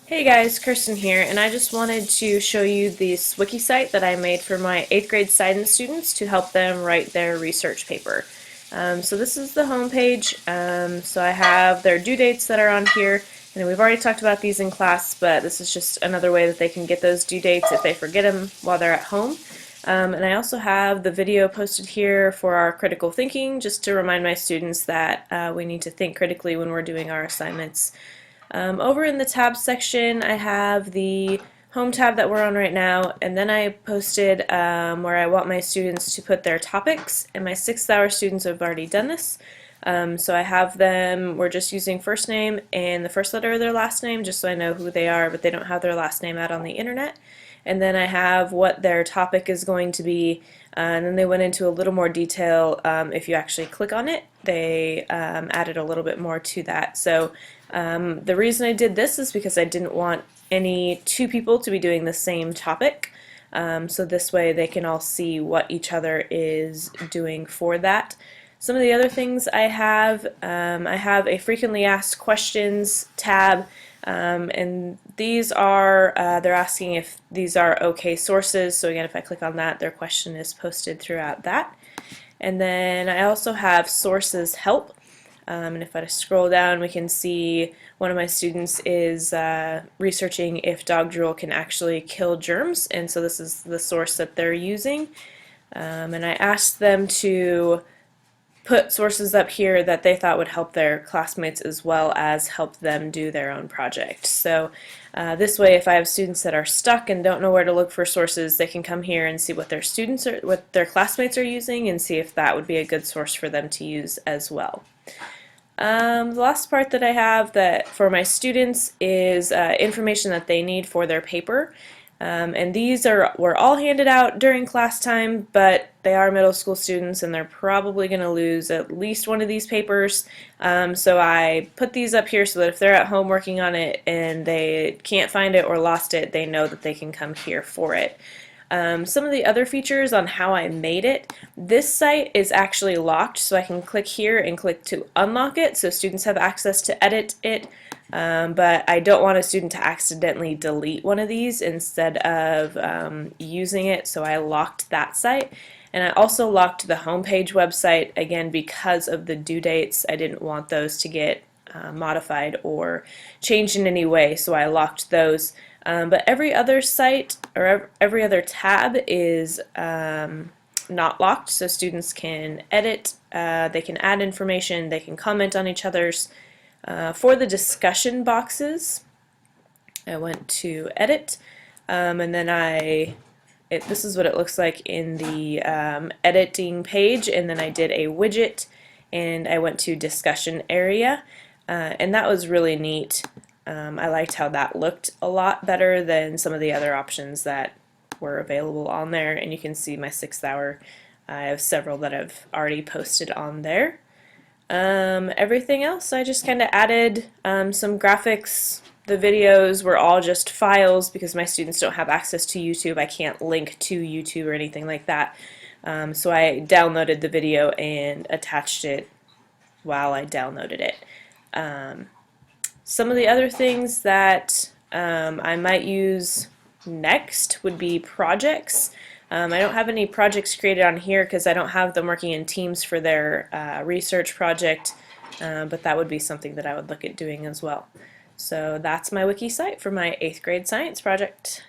Hey guys, Kirsten here, and I just wanted to show you this wiki site that I made for my 8th grade science students to help them write their research paper. So this is the home page. So I have their due dates that are on here, and we've already talked about these in class, but this is just another way that they can get those due dates if they forget them while they're at home. And I also have the video posted here for our critical thinking, just to remind my students that we need to think critically when we're doing our assignments. Over in the tabs section, I have the home tab that we're on right now, and then I posted where I want my students to put their topics, and my 6th hour students have already done this. So I have them, we're just using first name and the first letter of their last name just so I know who they are, but they don't have their last name out on the internet. And then I have what their topic is going to be, and then they went into a little more detail. If you actually click on it, they added a little bit more to that. So the reason I did this is because I didn't want any two people to be doing the same topic. So this way they can all see what each other is doing for that. Some of the other things I have a frequently asked questions tab, and these are, they're asking if these are okay sources. So again, if I click on that, their question is posted throughout that. And then I also have sources help. And if I scroll down, we can see one of my students is researching if dog drool can actually kill germs, and so this is the source that they're using. And I asked them to put sources up here that they thought would help their classmates as well as help them do their own project. So this way, if I have students that are stuck and don't know where to look for sources, they can come here and see what what their classmates are using, and see if that would be a good source for them to use as well. The last part that I have that for my students is information that they need for their paper. And these were all handed out during class time, but they are middle school students and they're probably going to lose at least one of these papers. So I put these up here so that if they're at home working on it and they can't find it or lost it, they know that they can come here for it. Some of the other features on how I made it, this site is actually locked, so I can click here and click to unlock it so students have access to edit it, but I don't want a student to accidentally delete one of these instead of using it, so I locked that site. And I also locked the homepage website, again because of the due dates. I didn't want those to get modified or changed in any way, so I locked those. But every other site or every other tab is not locked, so students can edit, they can add information, they can comment on each other's. For the discussion boxes, I went to edit, and then this is what it looks like in the editing page, and then I did a widget, and I went to discussion area, and that was really neat. I liked how that looked a lot better than some of the other options that were available on there, and you can see my 6th hour. I have several that I've already posted on there. Everything else I just kind of added some graphics. The videos were all just files because my students don't have access to YouTube. I can't link to YouTube or anything like that. So I downloaded the video and attached it while I downloaded it. Some of the other things that I might use next would be projects. I don't have any projects created on here because I don't have them working in teams for their research project, but that would be something that I would look at doing as well. So that's my wiki site for my 8th grade science project.